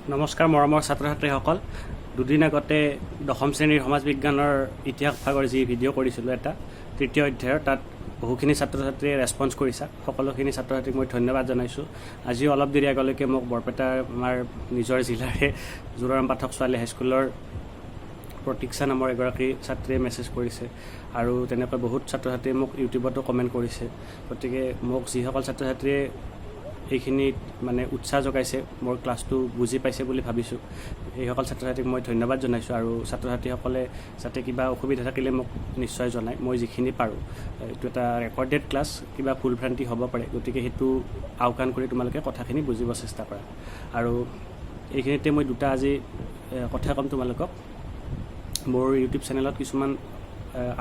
নমস্কাৰ মৰমৰ ছাত্ৰ ছাত্ৰীসকল দুদিন আগতে দশম শ্ৰেণীৰ সমাজ বিজ্ঞানৰ ইতিহাস ভাগৰ যি ভিডিঅ' কৰিছিলোঁ এটা তৃতীয় অধ্যায়ৰ তাত বহুখিনি ছাত্ৰ ছাত্ৰীয়ে ৰেছপন্স কৰিছা সকলোখিনি ছাত্ৰ ছাত্ৰীক মই ধন্যবাদ জনাইছোঁ আজিও অলপ দেৰি আগলৈকে মোক বৰপেটাৰ আমাৰ নিজৰ জিলাৰে জোৰাৰাম পাঠক ছোৱালী হাইস্কুলৰ প্ৰতীক্ষা নামৰ এগৰাকী ছাত্ৰীয়ে মেছেজ কৰিছে আৰু তেনেকৈ বহুত ছাত্ৰ ছাত্ৰীয়ে মোক ইউটিউবতো কমেণ্ট কৰিছে গতিকে মোক যিসকল ছাত্ৰ ছাত্ৰীয়ে এইখিনিত মানে উৎসাহ যোগাইছে মোৰ ক্লাছটো বুজি পাইছে বুলি ভাবিছোঁ এইসকল ছাত্ৰ ছাত্ৰীক মই ধন্যবাদ জনাইছোঁ আৰু ছাত্ৰ ছাত্ৰীসকলে যাতে কিবা অসুবিধা থাকিলে মোক নিশ্চয় জনায় মই যিখিনি পাৰোঁ এইটো এটা ৰেকৰ্ডেড ক্লাছ কিবা ভুল ভ্ৰান্তি হ'ব পাৰে গতিকে সেইটো আওকাণ কৰি তোমালোকে কথাখিনি বুজিব চেষ্টা কৰা আৰু এইখিনিতে মই দুটা আজি কথা ক'ম তোমালোকক মোৰ ইউটিউব চেনেলত কিছুমান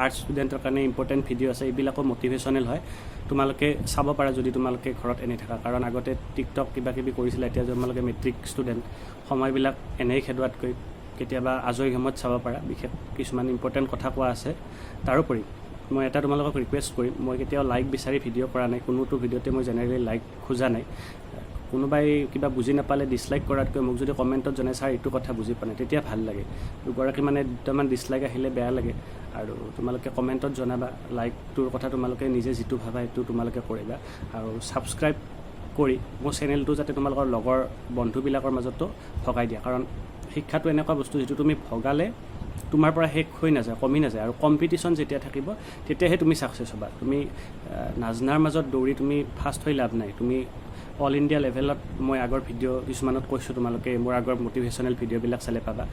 আৰ্টছ ষ্টুডেণ্টৰ কাৰণে ইম্পৰ্টেণ্ট ভিডিঅ' আছে এইবিলাকো মটিভেশ্যনেল হয় তোমালোকে চাব পাৰা যদি তোমালোকে ঘৰত এনেই থাকা কাৰণ আগতে টিকটক কিবা কিবি কৰিছিলে এতিয়া তোমালোকে মেট্ৰিক ষ্টুডেণ্ট সময়বিলাক এনেই খেদোৱাতকৈ কেতিয়াবা আজৰি সময়ত চাব পাৰা বিশেষ কিছুমান ইম্পৰ্টেণ্ট কথা কোৱা আছে তাৰোপৰি মই এটা তোমালোকক ৰিকুৱেষ্ট কৰিম মই কেতিয়াও লাইক বিচাৰি ভিডিঅ' কৰা নাই কোনোটো ভিডিঅ'তে মই জেনেৰেলি লাইক খোজা নাই কোনোবাই কিবা বুজি নাপালে ডিছলাইক কৰাতকৈ মোক যদি কমেণ্টত জনাই ছাৰ এইটো কথা বুজি পোৱা নাই তেতিয়া ভাল লাগে দুগৰাকী মানে দুটামান ডিছলাইক আহিলে বেয়া লাগে আৰু তোমালোকে কমেণ্টত জনাবা লাইকটোৰ কথা তোমালোকে নিজে যিটো ভাবা সেইটো তোমালোকে কৰিবা আৰু ছাবস্ক্ৰাইব কৰি মোৰ চেনেলটো যাতে তোমালোকৰ লগৰ বন্ধুবিলাকৰ মাজতো ভগাই দিয়া কাৰণ শিক্ষাটো এনেকুৱা বস্তু যিটো তুমি ভগালে তোমাৰ পৰা শেষ হৈ নাযায় কমি নাযায় আৰু কম্পিটিশ্যন যেতিয়া থাকিব তেতিয়াহে তুমি ছাকচেছ হ'বা তুমি নাজনাৰ মাজত দৌৰি তুমি ফাৰ্ষ্ট হৈ লাভ নাই তুমি অল ইণ্ডিয়া লেভেলত মই আগৰ ভিডিঅ' কিছুমানত কৈছোঁ তোমালোকে মোৰ আগৰ মটিভেশ্যনেল ভিডিঅ'বিলাক চালে পাবা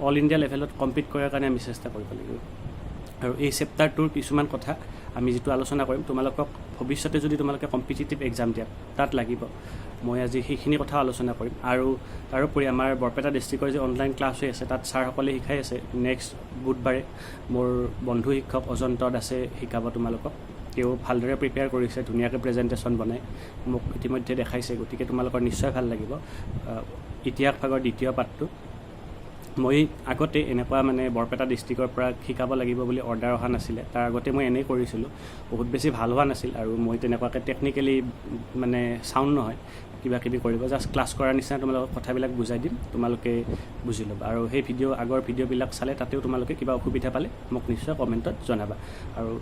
অল ইণ্ডিয়া লেভেলত কম্পিট কৰাৰ কাৰণে আমি চেষ্টা কৰিব লাগিব আৰু এই চেপ্টাৰটোৰ কিছুমান কথা আমি যিটো আলোচনা কৰিম তোমালোকক ভৱিষ্যতে যদি তোমালোকে কম্পিটিটিভ এক্সাম দিয়া তাত লাগিব মই আজি সেইখিনি কথা আলোচনা কৰিম আৰু তাৰোপৰি আমাৰ বৰপেটা ডিষ্ট্ৰিক্টৰ যি অনলাইন ক্লাছ হৈ আছে তাত ছাৰসকলে শিকাই আছে নেক্সট বুধবাৰে মোৰ বন্ধু শিক্ষক অজন্ত দাসে শিকাব তোমালোকক তেওঁ ভালদৰে প্ৰিপেয়াৰ কৰিছে ধুনীয়াকৈ প্ৰেজেণ্টেশ্যন বনাই মোক ইতিমধ্যে দেখাইছে গতিকে তোমালোকৰ নিশ্চয় ভাল লাগিব ইতিহাস ভাগৰ দ্বিতীয় পাঠটো মই আগতে এনেকুৱা মানে বৰপেটা ডিষ্ট্ৰিক্টৰ পৰা শিকাব লাগিব বুলি অৰ্ডাৰ অহা নাছিলে তাৰ আগতে মই এনেই কৰিছিলোঁ বহুত বেছি ভাল হোৱা নাছিল আৰু মই তেনেকুৱাকৈ টেকনিকেলি মানে চাউণ্ড নহয় কিবা কিবি কৰিব জাষ্ট ক্লাছ কৰাৰ নিচিনা তোমালোকক কথাবিলাক বুজাই দিম তোমালোকে বুজি ল'বা আৰু সেই আগৰ ভিডিঅ'বিলাক চালে তাতেও তোমালোকে কিবা অসুবিধা পালে মোক নিশ্চয় কমেণ্টত জনাবা আৰু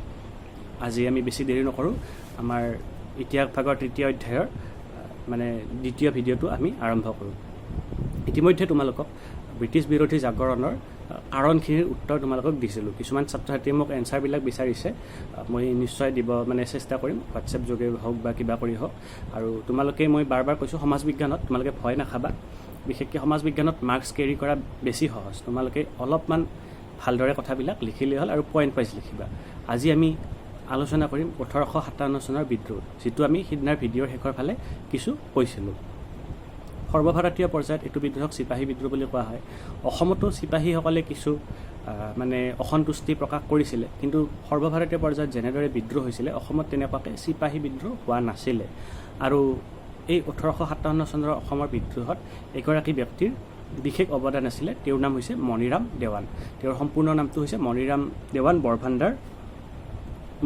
আজি আমি বেছি দেৰি নকৰোঁ আমাৰ ইতিহাস ভাগৰ তৃতীয় অধ্যায়ৰ মানে দ্বিতীয় ভিডিঅ'টো আমি আৰম্ভ কৰোঁ ইতিমধ্যে তোমালোকক ব্ৰিটিছ বিৰোধী জাগৰণৰ কাৰণখিনিৰ উত্তৰ তোমালোকক দিছিলোঁ কিছুমান ছাত্ৰ ছাত্ৰীয়ে মোক এনচাৰবিলাক বিচাৰিছে মই নিশ্চয় দিব মানে চেষ্টা কৰিম হোৱাটছএপ যোগে হওক বা কিবা কৰি হওক আৰু তোমালোকে মই বাৰ বাৰ কৈছোঁ সমাজ বিজ্ঞানত তোমালোকে ভয় নাখাবা বিশেষকৈ সমাজ বিজ্ঞানত মাৰ্কছ কেৰি কৰা বেছি সহজ তোমালোকে অলপমান ভালদৰে কথাবিলাক লিখিলেই হ'ল আৰু পইণ্ট ৱাইজ লিখিবা আজি আমি আলোচনা কৰিম 1857 চনৰ বিদ্ৰোহ যিটো আমি সিদিনাৰ ভিডিঅ'ৰ শেষৰ ফালে কিছু কৈছিলোঁ সৰ্বভাৰতীয় পৰ্যায়ত এইটো বিদ্ৰোহক চিপাহী বিদ্ৰোহ বুলি কোৱা হয় অসমতো চিপাহীসকলে কিছু মানে অসন্তুষ্টি প্ৰকাশ কৰিছিলে কিন্তু সৰ্বভাৰতীয় পৰ্যায়ত যেনেদৰে বিদ্ৰোহ হৈছিলে অসমত তেনেকুৱাকৈ চিপাহী বিদ্ৰোহ হোৱা নাছিলে আৰু এই 1857 চনৰ অসমৰ বিদ্ৰোহত এগৰাকী ব্যক্তিৰ বিশেষ অৱদান আছিলে তেওঁৰ নাম হৈছে মণিৰাম দেৱান তেওঁৰ সম্পূৰ্ণ নামটো হৈছে মণিৰাম দেৱান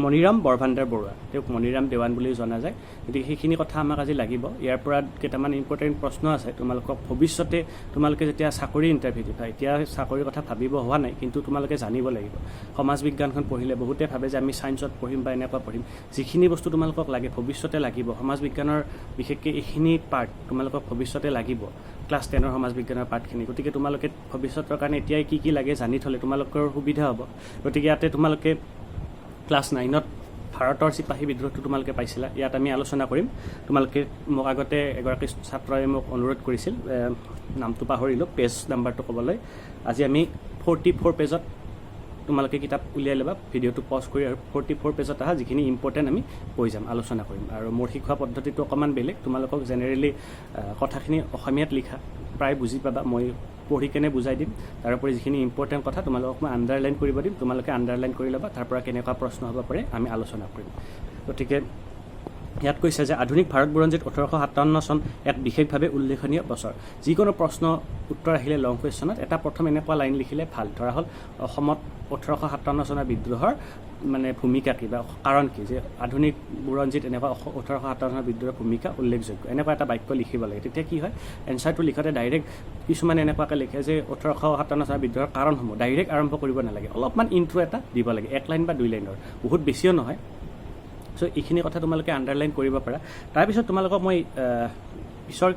মণিৰাম বৰভাণ্ডাৰ বৰুৱা তেওঁক মণিৰাম দেৱান বুলি জনা যায় গতিকে সেইখিনি কথা আমাক আজি লাগিব ইয়াৰ পৰা কেইটামান ইম্পৰ্টেণ্ট প্ৰশ্ন আছে তোমালোকক ভৱিষ্যতে তোমালোকে যেতিয়া চাকৰি ইণ্টাৰভিউ দিবা এতিয়া চাকৰিৰ কথা ভাবিব হোৱা নাই কিন্তু তোমালোকে জানিব লাগিব সমাজ বিজ্ঞানখন পঢ়িলে বহুতে ভাবে যে আমি ছায়েন্সত পঢ়িম বা এনেকুৱা পঢ়িম যিখিনি বস্তু তোমালোকক লাগে ভৱিষ্যতে লাগিব সমাজ বিজ্ঞানৰ বিশেষকৈ এইখিনি পাৰ্ট তোমালোকক ভৱিষ্যতে লাগিব ক্লাছ 10ৰ সমাজ বিজ্ঞানৰ পাৰ্টখিনি গতিকে তোমালোকে ভৱিষ্যতৰ কাৰণে এতিয়াই কি কি লাগে জানি থ'লে তোমালোকৰ সুবিধা হ'ব গতিকে ইয়াতে তোমালোকে ক্লাছ 9ত ভাৰতৰ চিপাহী বিদ্ৰোহটো তোমালোকে পাইছিলা ইয়াত আমি আলোচনা কৰিম তোমালোকে মোক আগতে এগৰাকী ছাত্ৰই মোক অনুৰোধ কৰিছিল নামটো পাহৰিলোঁ পেজ নাম্বাৰটো ক'বলৈ আজি আমি 44 পেজত তোমালোকে কিতাপ উলিয়াই ল'বা ভিডিঅ'টো পজ কৰি আৰু 44 পেজত অহা যিখিনি ইম্পৰ্টেণ্ট আমি কৈ যাম আলোচনা কৰিম আৰু মোৰ শিক্ষা পদ্ধতিটো অকণমান বেলেগ তোমালোকক জেনেৰেলি কথাখিনি অসমীয়াত লিখা প্ৰায় বুজি পাবা মই পঢ়ি কেনে বুজাই দিম তাৰোপৰি যিখিনি ইম্পৰ্টেণ্ট কথা তোমালোকক মই আণ্ডাৰলাইন কৰিব দিম তোমালোকে আণ্ডাৰলাইন কৰি ল'বা তাৰ পৰা কেনেকুৱা প্ৰশ্ন হ'ব পাৰে আমি আলোচনা কৰিম গতিকে ইয়াত কৈছে যে আধুনিক ভাৰত বুৰঞ্জীত 1857 চন এক বিশেষভাৱে উল্লেখনীয় বছৰ। যিকোনো প্ৰশ্ন উত্তৰ আহিলে লং কুৱেশ্যনত এটা প্ৰথম এনেকুৱা লাইন লিখিলে ভাল। ধৰা হ'ল অসমত 1857 চনৰ বিদ্ৰোহৰ মানে ভূমিকা কি বা কাৰণ কি, যে আধুনিক বুৰঞ্জীত এনেকুৱা 1857 চনৰ বিদ্ৰোহৰ ভূমিকা উল্লেখযোগ্য, এনেকুৱা এটা বাক্য লিখিব লাগে। তেতিয়া কি হয়, এনচাৰটো লিখোঁতে ডাইৰেক্ট কিছুমানে এনেকুৱাকৈ লিখে যে 1857 চনৰ বিদ্ৰোহৰ কাৰণসমূহ, ডাইৰেক্ট আৰম্ভ কৰিব নালাগে, অলপমান ইণ্ট্ৰ এটা দিব লাগে, 1 লাইন বা 2 লাইনৰ, বহুত বেছিও নহয়। চ' এইখিনি কথা তোমালোকে আণ্ডাৰলাইন কৰিব পাৰা। তাৰপিছত তোমালোকক মই পিছৰ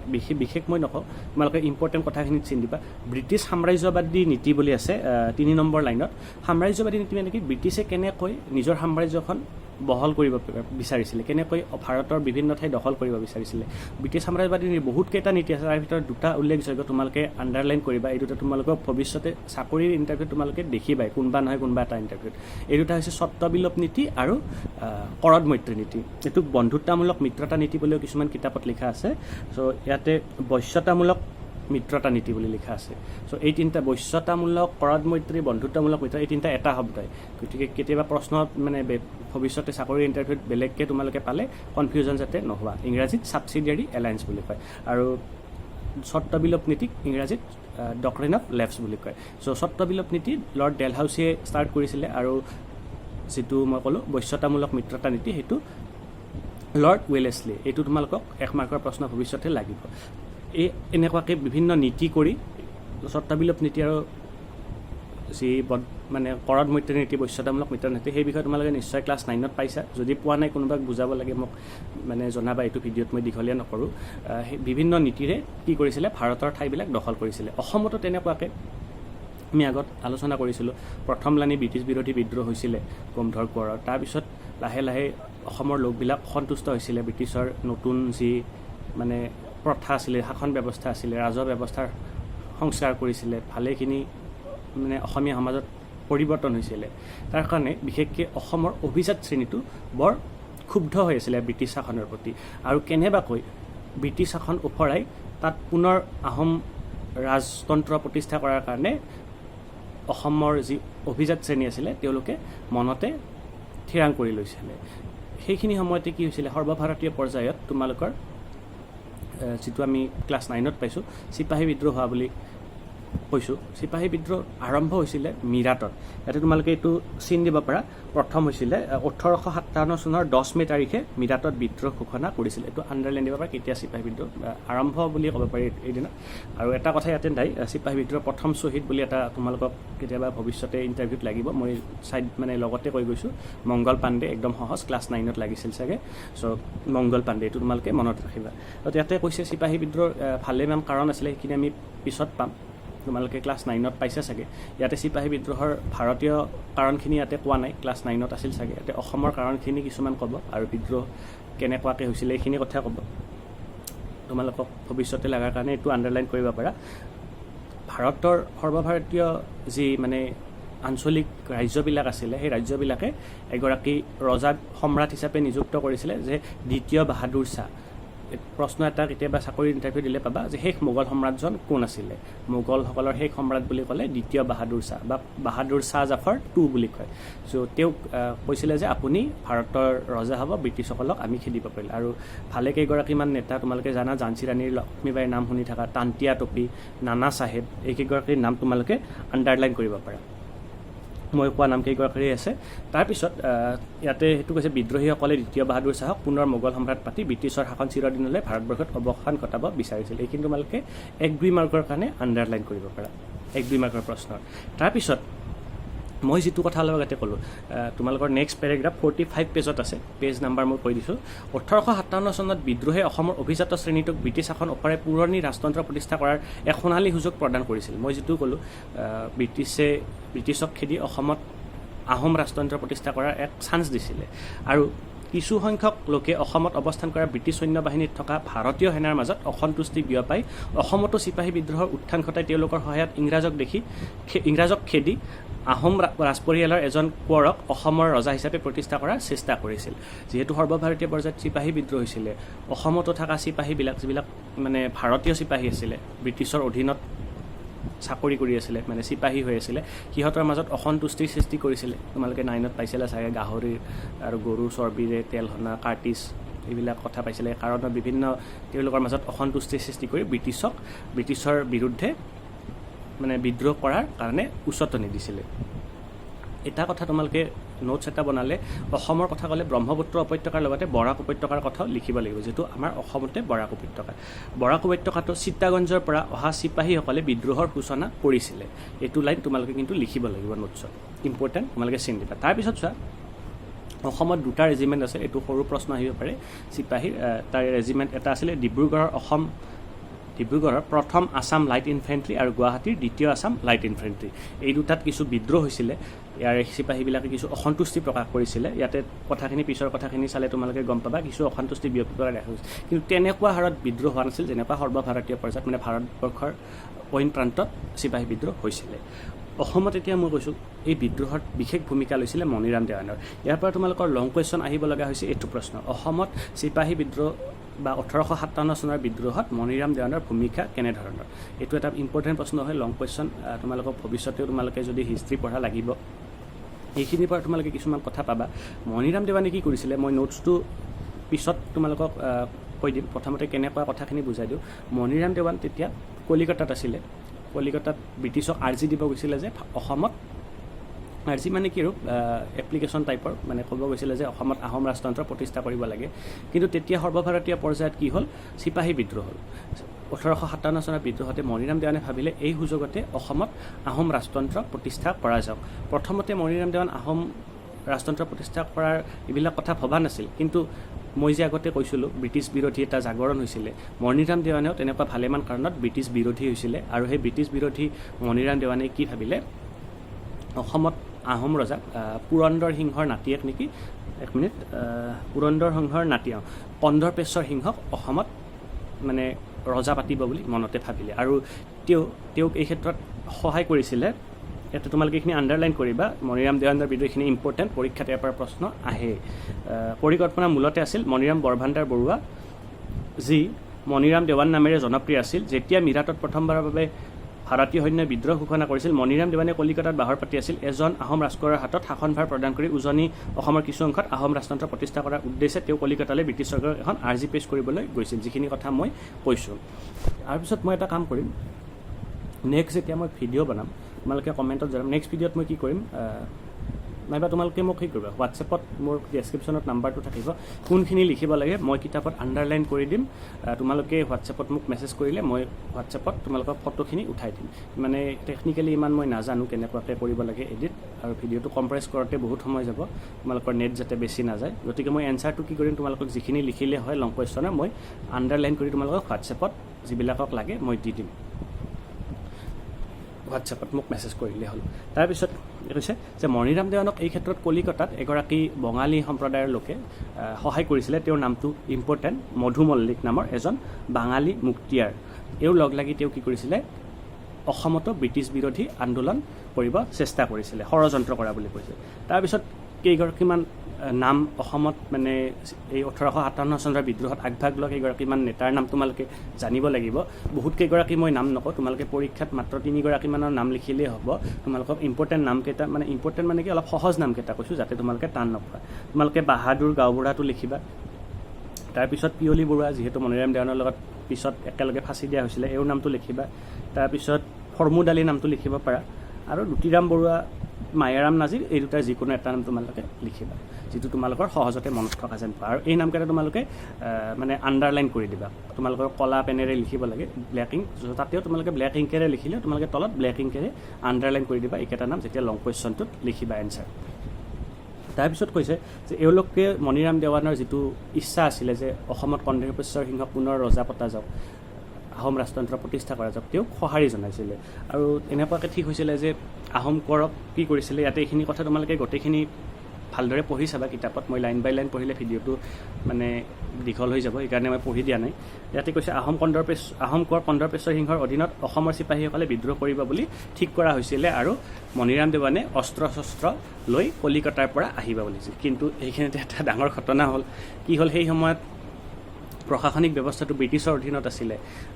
বিশেষ মই নকওঁ, তোমালোকে ইম্পৰ্টেণ্ট কথাখিনিত চিন দিবা। ব্ৰিটিছ সাম্ৰাজ্যবাদী নীতি বুলি আছে 3 নম্বৰ লাইনত। সাম্ৰাজ্যবাদী নীতি মানে কি, ব্ৰিটিছে কেনেকৈ নিজৰ সাম্ৰাজ্যখন বহল কৰিব বিচাৰিছিলে, কেনেকৈ ভাৰতৰ বিভিন্ন ঠাই দখল কৰিব বিচাৰিছিলে। ব্ৰিটিছ সাম্ৰাজ্যবাদী বহুতকেইটা নীতি আছে, তাৰ ভিতৰত 2টা উল্লেখযোগ্য তোমালোকে আণ্ডাৰলাইন কৰিবা। এই 2টা তোমালোকক ভৱিষ্যতে চাকৰিৰ ইণ্টাৰভিউত তোমালোকে দেখিবাই, কোনোবা নহয় কোনোবা এটা ইণ্টাৰভিউত। এই 2টা হৈছে স্বত্ববিলোপ নীতি আৰু কৰদ মৈত্ৰী নীতি। এইটো বন্ধুত্বমূলক মিত্ৰতা নীতি বুলিও কিছুমান কিতাপত লিখা আছে। চ' ইয়াতে বশ্যতামূলক মিত্ৰতা নীতি বুলি লিখা আছে। চ' এই 3টা বশ্যতামূলক, কৰদ মৈত্ৰী, বন্ধুত্বমূলক মিত্ৰ, এই 3টা এটা শব্দই। গতিকে কেতিয়াবা প্ৰশ্নত মানে ভৱিষ্যতে চাকৰিৰ ইণ্টাৰভিউত বেলেগকৈ তোমালোকে পালে কনফিউজন যাতে নোহোৱা। ইংৰাজীত ছাবচিডিয়াৰী এলায়েন্স বুলি কয়, আৰু স্বত্ববিলোপ নীতিক ইংৰাজীত ডক্ট্ৰিন অফ লেফ্টছ বুলি কয়। চ' স্বত্ববিলোপ নীতি লৰ্ড ডেলহাউছিয়ে ষ্টাৰ্ট কৰিছিলে, আৰু যিটো মই ক'লোঁ বশ্যতামূলক মিত্ৰতা নীতি সেইটো লৰ্ড ৱেলেছলি। এইটো তোমালোকক 1 মাৰ্কৰ প্ৰশ্ন ভৱিষ্যতে লাগিব। এই এনেকুৱাকৈ বিভিন্ন নীতি কৰি স্বত্ববিলোপ নীতি আৰু যি মানে কৰদ মৈত্ৰী নীতি, বশ্যতামূলক মিত্ৰ নীতি, সেই বিষয়ে তোমালোকে নিশ্চয় ক্লাছ 9ত পাইছা। যদি পোৱা নাই, কোনোবাক বুজাব লাগে মোক মানে জনাবা, এইটো ভিডিঅ'ত মই দীঘলীয়া নকৰোঁ। সেই বিভিন্ন নীতিৰে কি কৰিছিলে, ভাৰতৰ ঠাইবিলাক দখল কৰিছিলে। অসমতো তেনেকুৱাকৈ আমি আগত আলোচনা কৰিছিলোঁ, প্ৰথম লানি ব্ৰিটিছ বিৰোধী বিদ্ৰোহ হৈছিলে গোমধৰ কোঁৱৰৰ। তাৰপিছত লাহে লাহে অসমৰ লোকবিলাক সন্তুষ্ট হৈছিলে ব্ৰিটিছৰ নতুন যি মানে প্ৰথা আছিলে, শাসন ব্যৱস্থা আছিলে, ৰাজহ ব্যৱস্থাৰ সংস্কাৰ কৰিছিলে, ভালেখিনি মানে অসমীয়া সমাজত পৰিৱৰ্তন হৈছিলে। তাৰ কাৰণে বিশেষকৈ অসমৰ অভিজাত শ্ৰেণীটো বৰ ক্ষুব্ধ হৈ আছিলে ব্ৰিটিছ শাসনৰ প্ৰতি, আৰু কেনেবাকৈ ব্ৰিটিছ শাসন ওফৰাই তাত পুনৰ আহোম ৰাজতন্ত্ৰ প্ৰতিষ্ঠা কৰাৰ কাৰণে অসমৰ যি অভিজাত শ্ৰেণী আছিলে তেওঁলোকে মনতে থিৰাং কৰি লৈছিলে। সেইখিনি সময়তে কি হৈছিলে, সৰ্বভাৰতীয় পৰ্যায়ত তোমালোকৰ যিটো আমি ক্লাছ 9ত পাইছোঁ চিপাহী বিদ্ৰোহ হোৱা বুলি কৈছোঁ। চিপাহী বিদ্ৰোহ আৰম্ভ হৈছিলে মিৰাটত। ইয়াতে তোমালোকে এইটো চিন দিব পাৰা। প্ৰথম হৈছিলে 1857 চনৰ 10 মে' তাৰিখে মিৰাটত বিদ্ৰোহ ঘোষণা কৰিছিল। এইটো আণ্ডাৰলাইন দিব পাৰা, কেতিয়া চিপাহী বিদ্ৰোহ আৰম্ভ বুলি ক'ব পাৰি এইদিনা। আৰু এটা কথা ইয়াতে নাই, চিপাহী বিদ্ৰোহৰ প্ৰথম শ্বহীদ বুলি এটা তোমালোকক কেতিয়াবা ভৱিষ্যতে ইণ্টাৰভিউত লাগিব, মই মানে লগতে কৈ গৈছোঁ, মংগল পাণ্ডে। একদম সহজ, ক্লাছ 9ত লাগিছিল চাগে। চ' মংগল পাণ্ডে, এইটো তোমালোকে মনত ৰাখিবা। ইয়াতে কৈছে চিপাহী বিদ্ৰোহ ভালেমান কাৰণ আছিলে, সেইখিনি আমি পিছত পাম। তোমালোকে ক্লাছ 9ত পাইছা চাগে। ইয়াতে চিপাহী বিদ্ৰোহৰ ভাৰতীয় কাৰণখিনি ইয়াতে কোৱা নাই, ক্লাছ 9ত আছিল চাগে। ইয়াতে অসমৰ কাৰণখিনি কিছুমান ক'ব, আৰু বিদ্ৰোহ কেনেকুৱাকৈ হৈছিলে এইখিনি কথা ক'ব। তোমালোকক ভৱিষ্যতে লগাৰ কাৰণে এইটো আণ্ডাৰলাইন কৰিব পাৰা। ভাৰতৰ সৰ্বভাৰতীয় যি মানে আঞ্চলিক ৰাজ্যবিলাক আছিলে, সেই ৰাজ্যবিলাকে এগৰাকী ৰজাক সম্ৰাট হিচাপে নিযুক্ত কৰিছিলে, যে দ্বিতীয় বাহাদুৰ শ্বাহ। প্ৰশ্ন এটা কেতিয়াবা চাকৰি ইণ্টাৰভিউ দিলে পাবা, যে শেষ মোগল সম্ৰাটজন কোন আছিলে। মোগলসকলৰ শেষ সম্ৰাট বুলি ক'লে দ্বিতীয় বাহাদুৰ শ্বাহ, বা বাহাদুৰ শ্বাহ জাফৰ 2 বুলি কয়। চ' তেওঁক কৈছিলে যে আপুনি ভাৰতৰ ৰজা হ'ব, ব্ৰিটিছসকলক আমি খেদিব পাৰিলোঁ। আৰু ভালে কেইগৰাকীমান নেতা তোমালোকে জানা, ঝান্সী ৰাণী লক্ষ্মীবাইৰ নাম শুনি থকা, তান্তিয়া টপী, নানা চাহেব, এইকেইগৰাকীৰ নাম তোমালোকে আণ্ডাৰলাইন কৰিব পাৰা। মই কোৱা নাম কেইগৰাকীৰে আছে। তাৰপিছত ইয়াতে সেইটো কৈছে, বিদ্ৰোহীসকলে দ্বিতীয় বাহাদুৰ শ্বাহক পুনৰ মোগল সম্ৰাট পাতি ব্ৰিটিছৰ শাসন চিৰদিনলৈ ভাৰতবৰ্ষত অৱসান ঘটাব বিচাৰিছিল। এইখিনি তোমালোকে 1-2 মাৰ্কৰ কাৰণে আণ্ডাৰলাইন কৰিব পাৰা, 1-2 মাৰ্কৰ প্ৰশ্নৰ। তাৰপিছত মই যিটো কথা অলপ আগতে ক'লোঁ, তোমালোকৰ নেক্সট পেৰেগ্ৰাফ 45 পেজত আছে, পেজ নাম্বাৰ মই কৈ দিছোঁ। 1857 চনত বিদ্ৰোহে অসমৰ অভিজাত শ্ৰেণীটোক ব্ৰিটিছ শাসন ওপৰে পুৰণি ৰাজতন্ত্ৰ প্ৰতিষ্ঠা কৰাৰ এক সোণালী সুযোগ প্ৰদান কৰিছিল। মই যিটো ক'লোঁ, ব্ৰিটিছক খেদি অসমত আহোম ৰাজতন্ত্ৰ প্ৰতিষ্ঠা কৰাৰ এক চান্স দিছিলে। আৰু কিছু সংখ্যক লোকে অসমত অৱস্থান কৰা ব্ৰিটিছ সৈন্যবাহিনীত থকা ভাৰতীয় সেনাৰ মাজত অসন্তুষ্টি বিয়পাই অসমতো চিপাহী বিদ্ৰোহৰ উত্থান ঘটাই তেওঁলোকৰ সহায়ত ইংৰাজক খেদি আহোম ৰাজপৰিয়ালৰ এজন কোঁৱৰক অসমৰ ৰজা হিচাপে প্ৰতিষ্ঠা কৰাৰ চেষ্টা কৰিছিল। যিহেতু সৰ্বভাৰতীয় পৰ্যায়ত চিপাহী বিদ্ৰোহ হৈছিলে, অসমতো থকা চিপাহীবিলাক যিবিলাক মানে ভাৰতীয় চিপাহী আছিলে, ব্ৰিটিছৰ অধীনত চাকৰি কৰি আছিলে, মানে চিপাহী হৈ আছিলে, সিহঁতৰ মাজত অসন্তুষ্টিৰ সৃষ্টি কৰিছিলে। তোমালোকে 9ত পাইছিলা চাগে, গাহৰিৰ আৰু গৰুৰ চৰ্বিৰে তেল সনা কাৰ্টিজ এইবিলাক কথা পাইছিলে কাৰণত বিভিন্ন তেওঁলোকৰ মাজত অসন্তুষ্টি সৃষ্টি কৰি ব্ৰিটিছৰ বিৰুদ্ধে মানে বিদ্ৰোহ কৰাৰ কাৰণে উচতনি দিছিলে। এটা কথা তোমালোকে নোটছ এটা বনালে অসমৰ কথা ক'লে ব্ৰহ্মপুত্ৰ উপত্যকাৰ লগতে বৰাক উপত্যকাৰ কথাও লিখিব লাগিব, যিটো আমাৰ অসমতে বৰাক উপত্যকা। বৰাক উপত্যকাটো চিত্তাগঞ্জৰ পৰা অহা চিপাহীসকলে বিদ্ৰোহৰ সূচনা কৰিছিলে। এইটো লাইন তোমালোকে কিন্তু লিখিব লাগিব নোটছত, ইম্পৰ্টেণ্ট, তোমালোকে চিন দিবা। তাৰপিছত চোৱা, অসমত দুটা ৰেজিমেণ্ট আছে, এইটো সৰু প্ৰশ্ন আহিব পাৰে চিপাহীৰ। তাৰ ৰেজিমেণ্ট এটা আছিলে ডিব্ৰুগড়ৰ প্ৰথম আছাম লাইট ইনফেণ্ট্ৰি আৰু গুৱাহাটীৰ দ্বিতীয় আছাম লাইট ইনফেণ্ট্ৰি। এই দুটাত কিছু বিদ্ৰোহ হৈছিলে, ইয়াৰে চিপাহীবিলাকে কিছু অসন্তুষ্টি প্ৰকাশ কৰিছিলে। ইয়াতে কথাখিনি পিছৰ কথাখিনি চালে তোমালোকে গম পাবা কিছু অসন্তুষ্টি ব্যক্ত কৰা দেখা গৈছে, কিন্তু তেনেকুৱা হাৰত বিদ্ৰোহ হোৱা নাছিল যেনেকুৱা সৰ্বভাৰতীয় পৰ্যায়ত মানে ভাৰতবৰ্ষৰ অইন প্ৰান্তত চিপাহী বিদ্ৰোহ হৈছিলে। অসমত এতিয়া মই কৈছোঁ এই বিদ্ৰোহত বিশেষ ভূমিকা লৈছিলে মণিৰাম দেৱানৰ। ইয়াৰ পৰা তোমালোকৰ লং কুৱেশ্যন আহিব লগা হৈছে এইটো প্ৰশ্ন, অসমত চিপাহী বিদ্ৰোহ বা 1857 চনৰ বিদ্ৰোহত মণিৰাম দেৱানৰ ভূমিকা কেনেধৰণৰ। এইটো এটা ইম্পৰ্টেণ্ট প্ৰশ্ন হয়, লং কুৱেশ্যন। তোমালোকক ভৱিষ্যতেও তোমালোকে যদি হিষ্ট্ৰী পঢ়া লাগিব, এইখিনিৰ পৰা তোমালোকে কিছুমান কথা পাবা। মণিৰাম দেৱানে কি কৰিছিলে মই নোটছটো পিছত তোমালোকক কৈ দিম, প্ৰথমতে কেনেকুৱা কথাখিনি বুজাই দিওঁ। মণিৰাম দেৱান তেতিয়া কলিকতাত আছিলে। কলিকতাত ব্ৰিটিছক আৰ্জি দিব গৈছিলে যে অসমত, আৰ্জি মানে কি আৰু এপ্লিকেশ্যন টাইপৰ, মানে ক'ব গৈছিলে যে অসমত আহোম ৰাজতন্ত্ৰ প্ৰতিষ্ঠা কৰিব লাগে। কিন্তু তেতিয়া সৰ্বভাৰতীয় পৰ্যায়ত কি হ'ল, চিপাহী বিদ্ৰোহ হ'ল। 1857 চনৰ বিদ্ৰোহতে মণিৰাম দেৱানে ভাবিলে এই সুযোগতে অসমত আহোম ৰাজতন্ত্ৰ প্ৰতিষ্ঠা কৰা যাওক। প্ৰথমতে মণিৰাম দেৱান আহোম ৰাজতন্ত্ৰ প্ৰতিষ্ঠা কৰাৰ এইবিলাক কথা ভবা নাছিল, কিন্তু মই যে আগতে কৈছিলোঁ ব্ৰিটিছ বিৰোধী এটা জাগৰণ হৈছিলে, মণিৰাম দেৱানেও তেনেকুৱা ভালেমান কাৰণত ব্ৰিটিছ বিৰোধী হৈছিলে। আৰু সেই ব্ৰিটিছ বিৰোধী মণিৰাম দেৱানে কি ভাবিলে, অসমত আহোম ৰজা পুৰন্দৰ সিংহৰ নাতিয়েক নেকি, এক মিনিট, পুৰন্দৰ সিংহৰ নাতি কন্দৰ্পেশ্বৰ সিংহক অসমত মানে ৰজা পাতিব বুলি মনতে ভাবিলে। আৰু তেওঁক এই ক্ষেত্ৰত সহায় কৰিছিলে। ইয়াতে তোমালোকে এইখিনি আণ্ডাৰলাইন কৰিবা, মণিৰাম দেৱানৰ বিদ্ৰোহখিনি ইম্পৰ্টেণ্ট, পৰীক্ষাত ইয়াৰ পৰা প্ৰশ্ন আহে। পৰিকল্পনা মূলতে আছিল মণিৰাম বৰভাণ্ডাৰ বৰুৱা, যি মণিৰাম দেৱান নামেৰে জনপ্ৰিয় আছিল। যেতিয়া মিৰাটত প্ৰথমবাৰৰ বাবে ভাৰতীয় সৈন্যই বিদ্ৰোহ ঘোষণা কৰিছিল, মণিৰাম দেৱানে কলিকতাত বাহৰ পাতি আছিল। এজন আহোম ৰাজকোঁৱৰৰ হাতত শাসনভাৰ প্ৰদান কৰি উজনি অসমৰ কিছু অংশত আহোম ৰাজতন্ত্ৰ প্ৰতিষ্ঠা কৰাৰ উদ্দেশ্যে তেওঁ কলিকতালৈ ব্ৰিটিছ চৰকাৰক এখন আৰ্জি পেছ কৰিবলৈ গৈছিল, যিখিনি কথা মই কৈছোঁ। তাৰপিছত মই এটা কাম কৰিম, নেক্সট যেতিয়া মই ভিডিঅ' বনাম তোমালোকে কমেণ্টত জনাম। নেক্সট ভিডিঅ'ত মই কি কৰিম, নাইবা তোমালোকে মোক সেই কৰিবা, হোৱাটছএপত মোৰ ডেছক্ৰিপশ্যনত নাম্বাৰটো থাকিব, কোনখিনি লিখিব লাগে মই কিতাপত আণ্ডাৰলাইন কৰি দিম। তোমালোকে হোৱাটছএপত মোক মেছেজ কৰিলে মই হোৱাটছএপত তোমালোকৰ ফটোখিনি উঠাই দিম। মানে টেকনিকেলি ইমান মই নাজানো কেনেকুৱাকৈ কৰিব লাগে এডিট, আৰু ভিডিঅ'টো কম্প্ৰেছ কৰোঁতে বহুত সময় যাব, তোমালোকৰ নেট যাতে বেছি নাযায়। গতিকে মই এনচাৰটো কি কৰিম, তোমালোকক যিখিনি লিখিলে হয় লং কুৱেশ্যনৰ মই আণ্ডাৰলাইন কৰি তোমালোকক হোৱাটছএপত যিবিলাকক লাগে মই দি দিম। হোৱাটছএপত মোক মেছেজ কৰিলে হ'ল। তাৰপিছত কৈছে যে মণিৰাম দেৱানক এই ক্ষেত্ৰত কলিকতাত এগৰাকী বঙালী সম্প্ৰদায়ৰ লোকে সহায় কৰিছিলে। তেওঁৰ নামটো ইম্পৰ্টেণ্ট, মধু মল্লিক নামৰ এজন বাঙালী মুক্তিয়াৰ। এওঁ লগ লাগি তেওঁ কি কৰিছিলে, অসমতো ব্ৰিটিছ বিৰোধী আন্দোলন কৰিব চেষ্টা কৰিছিলে, ষড়যন্ত্ৰ কৰা বুলি কৈছে। তাৰপিছত কেইগৰাকীমান নাম অসমত মানে এই 1857 চনৰ বিদ্ৰোহত আগভাগ লোৱা কেইগৰাকীমান নেতাৰ নাম তোমালোকে জানিব লাগিব। বহুত কেইগৰাকী মই নাম নকওঁ, তোমালোকে পৰীক্ষাত মাত্ৰ 3 গৰাকীমানৰ নাম লিখিলেই হ'ব। তোমালোকক ইম্পৰ্টেণ্ট নামকেইটা, মানে ইম্পৰ্টেণ্ট মানে কি অলপ সহজ নামকেইটা কৈছোঁ যাতে তোমালোকে টান নকৰা। তোমালোকে বাহাদুৰ গাঁওবুঢ়াটো লিখিবা। তাৰপিছত পিয়লি বৰুৱা, যিহেতু মণিৰাম দেৱানৰ লগত পিছত একেলগে ফাঁচি দিয়া হৈছিলে, এওঁৰ নামটো লিখিবা। তাৰপিছত ফৰ্মুদ আলী নামটো লিখিব পাৰা, আৰু লুটিৰাম বৰুৱা, মায়াৰাম নাজিৰ, এই দুটাৰ যিকোনো এটা নাম তোমালোকে লিখিবা, যিটো তোমালোকৰ সহজতে মনত থকা যেন পোৱা। আৰু এই নামকেইটা তোমালোকে মানে আণ্ডাৰলাইন কৰি দিবা। তোমালোকৰ কলা পেনেৰে লিখিব লাগে, ব্লেক ইংক, তাতেও তোমালোকে ব্লেক ইংকেৰে লিখিলেও তোমালোকে তলত ব্লেক ইংকেৰে আণ্ডাৰলাইন কৰি দিবা এইকেইটা নাম, যেতিয়া লং কুৱেশ্যনটোত লিখিবা এনচাৰ। তাৰপিছত কৈছে যে এওঁলোকে মণিৰাম দেৱানৰ যিটো ইচ্ছা আছিলে যে অসমত কন্দৰ্পেশ্বৰ সিংহক পুনৰ ৰজা পতা যাওক, আহোম ৰাজতন্ত্ৰ প্ৰতিষ্ঠা কৰা যাওক, তেওঁক সঁহাৰি জনাইছিলে। আৰু এনেকুৱাকৈ ঠিক হৈছিলে যে আহোম কৰক কি কৰিছিলে, ইয়াতে এইখিনি কথা তোমালোকে গোটেইখিনি ভালদৰে পঢ়ি চাবা কিতাপত। মই লাইন বাই লাইন পঢ়িলে ভিডিঅ'টো মানে দীঘল হৈ যাব, সেইকাৰণে মই পঢ়ি দিয়া নাই। ইয়াতে কৈছে আহোম কোঁৱৰ কন্দৰ্পেশ্বৰ সিংহৰ অধীনত অসমৰ চিপাহীসকলে বিদ্ৰোহ কৰিব বুলি ঠিক কৰা হৈছিলে, আৰু মণিৰাম দেৱানে অস্ত্ৰ শস্ত্ৰ লৈ কলিকতাৰ পৰা আহিব বুলিছিল। কিন্তু এইখিনিতে এটা ডাঙৰ ঘটনা হ'ল। কি হ'ল, সেই সময়ত প্ৰশাসনিক ব্যৱস্থাটো ব্ৰিটিছৰ অধীনত আছিলে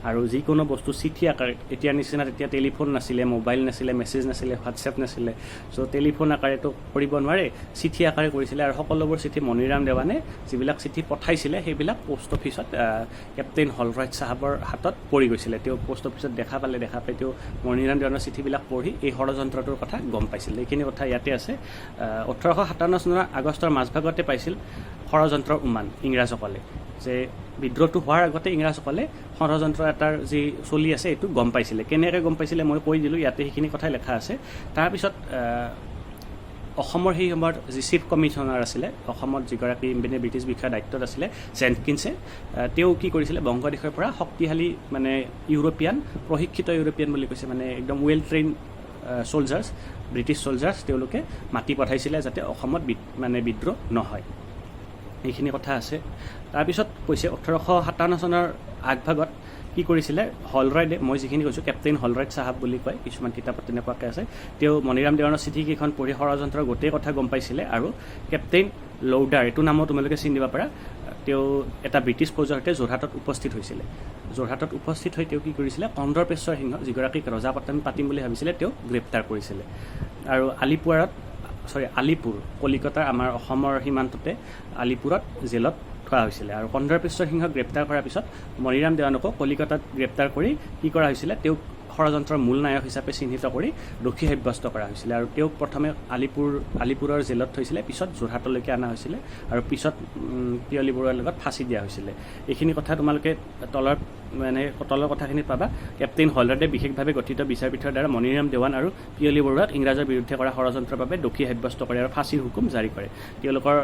আৰু যিকোনো বস্তু চিঠি আকাৰে এতিয়া নিচিনা তেতিয়া টেলিফোন নাছিলে মোবাইল নাছিলে মেছেজ নাছিলে হোৱাটছএপ নাছিলে চ' টেলিফোন আকাৰেতো কৰিব নোৱাৰে চিঠি আকাৰে কৰিছিলে আৰু সকলোবোৰ চিঠি মণিৰাম দেৱানে যিবিলাক চিঠি পঠাইছিলে সেইবিলাক পোষ্ট অফিচত কেপ্টেইন হলৰাইট চাহাবৰ হাতত পৰি গৈছিলে তেওঁ পোষ্ট অফিচত দেখা পাই তেওঁ মণিৰাম দেৱানৰ চিঠিবিলাক পঢ়ি এই ষড়যন্ত্ৰটোৰ কথা গম পাইছিল এইখিনি কথা ইয়াতে আছে 1857 চনৰ আগষ্টৰ মাজভাগতে পাইছিল ষড়যন্ত্ৰৰ উমান ইংৰাজসকলে যে বিদ্ৰোহটো হোৱাৰ আগতে ইংৰাজসকলে ষড়যন্ত্ৰ এটাৰ যি চলি আছে এইটো গম পাইছিলে কেনেকৈ গম পাইছিলে মই কৈ দিলোঁ ইয়াতে সেইখিনি কথাই লেখা আছে তাৰপিছত অসমৰ সেই সময়ত যি চিফ কমিশ্যনাৰ আছিলে অসমত যিগৰাকী মানে ব্ৰিটিছ বিষয়া দায়িত্বত আছিলে জেনকিনছে তেওঁ কি কৰিছিলে বংগদেশৰ পৰা শক্তিশালী মানে ইউৰোপিয়ান প্ৰশিক্ষিত ইউৰোপিয়ান বুলি কৈছে মানে একদম well train soldiers British soldiers তেওঁলোকে মাতি পঠাইছিলে যাতে অসমত মানে বিদ্ৰোহ নহয় এইখিনি কথা আছে তাৰপিছত কৈছে 1857 চনৰ আগভাগত কি কৰিছিলে হলৰাইডে মই যিখিনি কৈছোঁ কেপ্টেইন হলৰাইট চাহাব বুলি কয় কিছুমান কিতাপত তেনেকুৱাকৈ আছে তেওঁ মণিৰাম দেৱানৰ চিঠিকেইখন পঢ়ি ষড়যন্ত্ৰৰ গোটেই কথা গম পাইছিলে আৰু কেপ্টেইন লৌডাৰ এইটো নামো তোমালোকে চিনি দিব পাৰা তেওঁ এটা ব্ৰিটিছ ফৌজৰ সৈতে যোৰহাটত উপস্থিত হৈছিলে যোৰহাটত উপস্থিত হৈ তেওঁ কি কৰিছিলে কন্দৰ্পেশ্বৰ সিংহ যিগৰাকীক ৰজা পাতিম বুলি ভাবিছিলে তেওঁ গ্ৰেপ্তাৰ কৰিছিলে আৰু আলিপুৰ কলিকতাৰ আমাৰ অসমৰ সীমান্ততে আলিপুৰত জেলত থোৱা হৈছিলে আৰু কন্দৰ্পেশ্বৰ সিংহক গ্ৰেপ্তাৰ কৰাৰ পিছত মণিৰাম দেৱানকো কলিকতাত গ্ৰেপ্তাৰ কৰি কি কৰা হৈছিলে তেওঁক ষড়যন্ত্ৰৰ মূল নায়ক হিচাপে চিহ্নিত কৰি দোষী সাব্যস্ত কৰা হৈছিলে আৰু তেওঁক প্ৰথমে আলিপুৰৰ জেলত থৈছিলে পিছত যোৰহাটলৈকে অনা হৈছিলে আৰু পিছত পিয়লি বৰুৱাৰ লগত ফাঁচি দিয়া হৈছিলে এইখিনি কথা তোমালোকে তলৰ কথাখিনিত পাবা কেপ্টেইন হলৰাইডে বিশেষভাৱে গঠিত বিচাৰপীঠৰ দ্বাৰা মণিৰাম দেৱান আৰু পিয়লি বৰুৱাক ইংৰাজৰ বিৰুদ্ধে কৰা ষড়যন্ত্ৰৰ বাবে দোষী সাব্যস্ত কৰে আৰু ফাঁচীৰ হুকুম জাৰি কৰে তেওঁলোকৰ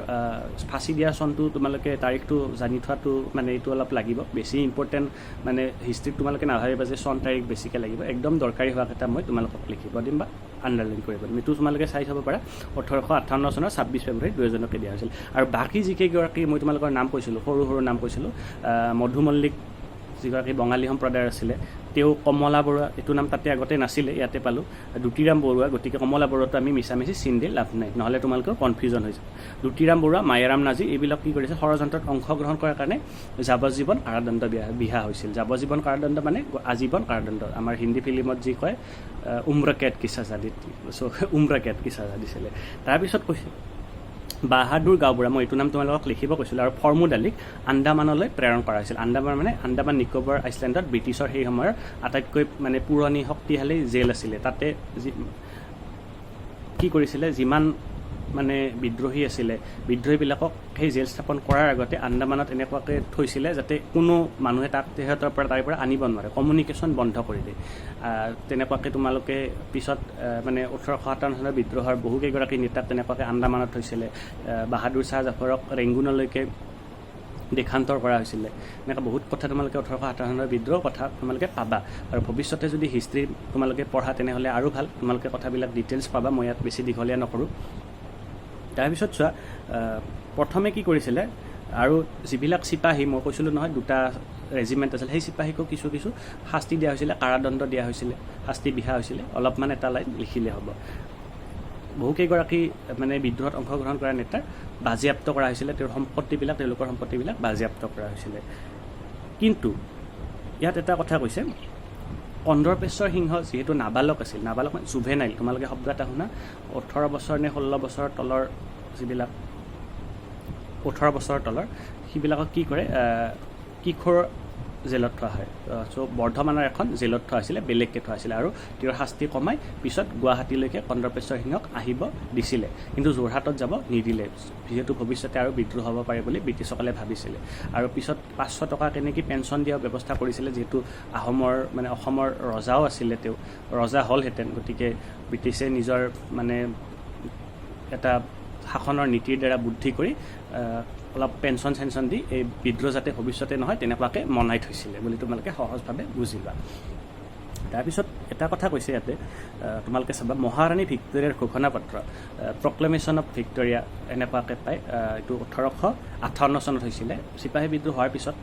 ফাঁচি দিয়া চনটো তোমালোকে তাৰিখটো জানি থোৱাটো মানে এইটো অলপ লাগিব বেছি ইম্পৰ্টেণ্ট মানে হিষ্ট্ৰীত তোমালোকে নাভাবিবা যে চন তাৰিখ বেছিকৈ লাগিব একদম দৰকাৰী হোৱা এটা মই তোমালোকক লিখিব দিম বা আণ্ডাৰলাইন কৰিব দিম এইটো তোমালোকে চাই চাব পাৰা 1858 চনৰ 26 ফেব্ৰুৱাৰীত দুয়োজনকে দিয়া হৈছিল আৰু বাকী যিকেইগৰাকী মই তোমালোকৰ নাম কৈছিলোঁ সৰু নাম কৈছিলোঁ মধু মল্লিক যিগৰাকী বঙালী সম্প্ৰদায়ৰ আছিলে তেওঁ কমলা বৰুৱা এইটো নাম তাতে আগতে নাছিলে ইয়াতে পালোঁ দুটিৰাম বৰুৱা গতিকে কমলা বৰুৱাটো আমি মিছামিছি চিন দি লাভ নাই নহ'লে তোমালোকৰ কনফিউজন হৈ যাব দুটিৰাম বৰুৱা মায়াৰাম নাজি এইবিলাক কি কৰিছে ষড়যন্ত্ৰত অংশগ্ৰহণ কৰাৰ কাৰণে যাৱজ্জীৱন কাৰাদণ্ড বিহা হৈছিল যাৱজ্জীৱন কাৰাদণ্ড মানে আজীৱন কাৰাদণ্ড আমাৰ হিন্দী ফিল্মত যি কয় উম্ৰকেদ কি সাজা উম্ৰকেদ কি সাজা দিছিলে তাৰপিছত কৈছে বাহাদুৰ গাঁওবুঢ়া মই এইটো নাম তোমালোকক লিখিব কৈছিলোঁ আৰু ফৰ্মুদ আলীক আন্দামানলৈ প্ৰেৰণ কৰা হৈছিল আন্দামান মানে আন্দামান নিকোবৰ আইচলেণ্ডত ব্ৰিটিছৰ সেই সময়ৰ আটাইতকৈ মানে পুৰণি শক্তিশালী জেল আছিলে তাতে কি কৰিছিলে যিমান মানে বিদ্ৰোহী আছিলে বিদ্ৰোহীবিলাকক সেই জেল স্থাপন কৰাৰ আগতে আন্দামানত এনেকুৱাকৈ থৈছিলে যাতে কোনো মানুহে সিহঁতৰ পৰা তাৰে পৰা আনিব নোৱাৰে কমিউনিকেশ্যন বন্ধ কৰি দিয়ে তেনেকুৱাকৈ তোমালোকে পিছত মানে 1857 চনৰ বিদ্ৰোহৰ বহুকেইগৰাকী নেতাক তেনেকুৱাকৈ আন্দামানত থৈছিলে বাহাদুৰ শ্বাহ জাফৰক ৰেংগুনলৈকে দেশান্তৰ কৰা হৈছিলে এনেকুৱা বহুত কথা তোমালোকে 1857 চনৰ বিদ্ৰোহৰ কথা তোমালোকে পাবা আৰু ভৱিষ্যতে যদি হিষ্ট্ৰী তোমালোকে পঢ়া তেনেহ'লে আৰু ভাল তোমালোকে কথাবিলাক ডিটেইলছ পাবা মই ইয়াত বেছি দীঘলীয়া নকৰোঁ তাৰপিছত চোৱা প্ৰথমে কি কৰিছিলে আৰু যিবিলাক চিপাহী মই কৈছিলোঁ নহয় দুটা ৰেজিমেণ্ট আছিল সেই চিপাহীকো কিছু শাস্তি দিয়া হৈছিলে কাৰাদণ্ড দিয়া হৈছিলে শাস্তি বিহা হৈছিলে অলপমান এটা লাইন লিখিলে হ'ব বহুকেইগৰাকী মানে বিদ্ৰোহত অংশগ্ৰহণ কৰা নেতাৰ বাজেয়াপ্ত কৰা হৈছিলে তেওঁলোকৰ সম্পত্তিবিলাক বাজেয়াপ্ত কৰা হৈছিলে কিন্তু ইয়াত এটা কথা কৈছে কন্দৰ্পেশ্বৰ সিংহ যিহেতু নাবালক আছিল নাবালক মানে জুভেনাইল তোমালোকে শব্দ এটা শুনা 18 বছৰ নে 16 বছৰৰ তলৰ যিবিলাক 18 বছৰৰ তলৰ সেইবিলাকক কি কৰে কিশোৰ জেলত থোৱা হয় চ' বৰ্ধমানৰ এখন জেলত থোৱা হৈছিলে বেলেগকৈ থোৱা হৈছিলে আৰু তেওঁৰ শাস্তি কমাই পিছত গুৱাহাটীলৈকে কন্দৰ্পেশ্বৰ সিংহক আহিব দিছিলে কিন্তু যোৰহাটত যাব নিদিলে যিহেতু ভৱিষ্যতে আৰু বিদ্ৰোহ হ'ব পাৰে বুলি ব্ৰিটিছসকলে ভাবিছিলে আৰু পিছত 500 টকা কেনেকৈ পেঞ্চন দিয়াৰ ব্যৱস্থা কৰিছিলে যিহেতু অসমৰ ৰজাও আছিলে তেওঁ ৰজা হ'লহেঁতেন গতিকে ব্ৰিটিছে নিজৰ মানে এটা শাসনৰ নীতিৰ দ্বাৰা বুদ্ধি কৰি অলপ পেঞ্চন দি এই বিদ্ৰোহ যাতে ভৱিষ্যতে নহয় তেনেকুৱাকৈ মনাই থৈছিলে বুলি তোমালোকে সহজভাৱে বুজিবা তাৰপিছত এটা কথা কৈছে ইয়াতে তোমালোকে চাবা মহাৰাণী ভিক্টৰিয়াৰ ঘোষণাপত্ৰ প্ৰক্লেমেশ্যন অফ ভিক্টৰিয়া এনেকুৱাকৈ পায় এইটো 1858 চনত হৈছিলে চিপাহী বিদ্ৰোহ হোৱাৰ পিছত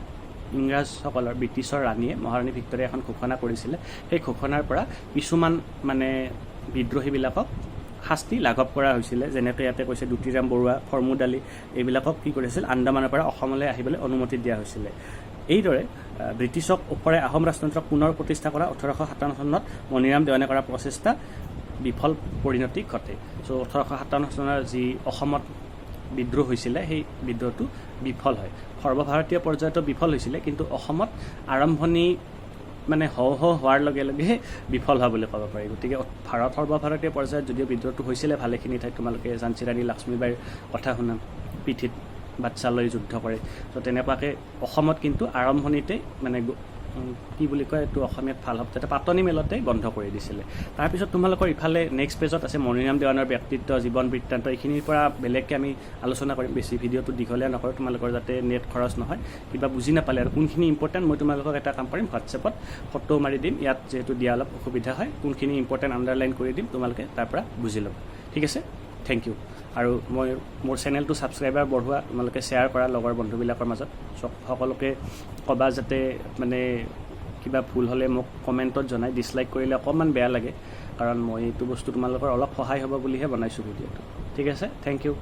ইংৰাজসকলৰ ব্ৰিটিছৰ ৰাণীয়ে মহাৰাণী ভিক্টৰিয়া এখন ঘোষণা কৰিছিলে সেই ঘোষণাৰ পৰা কিছুমান মানে বিদ্ৰোহীবিলাকক শাস্তি লাঘৱ কৰা হৈছিলে যেনেকৈ ইয়াতে কৈছে দুটিৰাম বৰুৱা ফৰ্মুদ আলী এইবিলাকক কি কৰিছিল আন্দামানৰ পৰা অসমলৈ আহিবলৈ অনুমতি দিয়া হৈছিলে এইদৰে ব্ৰিটিছক ওপৰে আহোম ৰাজতন্ত্ৰক পুনৰ প্ৰতিষ্ঠা কৰা 1857 চনত মণিৰাম দেৱানে কৰা প্ৰচেষ্টা বিফল পৰিণতি ঘটে। চ' 1857 চনৰ যি অসমত বিদ্ৰোহ হৈছিলে সেই বিদ্ৰোহটো বিফল হয়। সৰ্বভাৰতীয় পৰ্যায়তো বিফল হৈছিলে, কিন্তু অসমত আৰম্ভণি মানে হোৱাৰ লগে লগে বিফল হোৱা বুলি ক'ব পাৰি। গতিকে সৰ্বভাৰতীয় পৰ্যায়ত যদিও বিদ্ৰোহটো হৈছিলে ভালেখিনি ঠাইত, তোমালোকে ঝান্সী ৰাণী লক্ষ্মীবাইৰ কথা শুনা, পিঠিত বাচ্চা লৈ যুদ্ধ কৰে। ত' তেনেকুৱাকৈ অসমত কিন্তু আৰম্ভণিতেই মানে কি বুলি কয় এইটো অসমীয়াত ভাল শব্দ এটা পাতনি মেলতেই বন্ধ কৰি দিছিলে। তাৰপিছত তোমালোকৰ ইফালে নেক্সট পেজত আছে মণিৰাম দেৱানৰ ব্যক্তিত্ব, জীৱন বৃত্তান্ত। এইখিনিৰ পৰা বেলেগকৈ আমি আলোচনা কৰিম, বেছি ভিডিঅ'টো দীঘলীয়া নকৰোঁ, তোমালোকৰ যাতে নেট খৰচ নহয়, কিবা বুজি নাপালে আৰু কোনখিনি ইম্পৰ্টেণ্ট মই তোমালোকক এটা কাম কৰিম, হোৱাটছএপত ফটো মাৰি দিম, ইয়াত যিহেতু দিয়া অলপ অসুবিধা হয়, কোনখিনি ইম্পৰ্টেণ্ট আণ্ডাৰলাইন কৰি দিম, তোমালোকে তাৰ পৰা বুজি ল'বা। ঠিক আছে, থেংক ইউ। আৰু মই মোৰ চেনেলটো ছাবস্ক্ৰাইবাৰ বঢ়োৱা, তোমালোকে শ্বেয়াৰ কৰা লগৰ বন্ধুবিলাকৰ মাজত, সকলোকে ক'বা যাতে মানে কিবা ভুল হ'লে মোক কমেণ্টত জনাই। ডিছলাইক কৰিলে অকণমান বেয়া লাগে, কাৰণ মই এইটো বস্তু তোমালোকৰ অলপ সহায় হ'ব বুলিহে বনাইছোঁ ভিডিঅ'টো। ঠিক আছে, থেংক ইউ।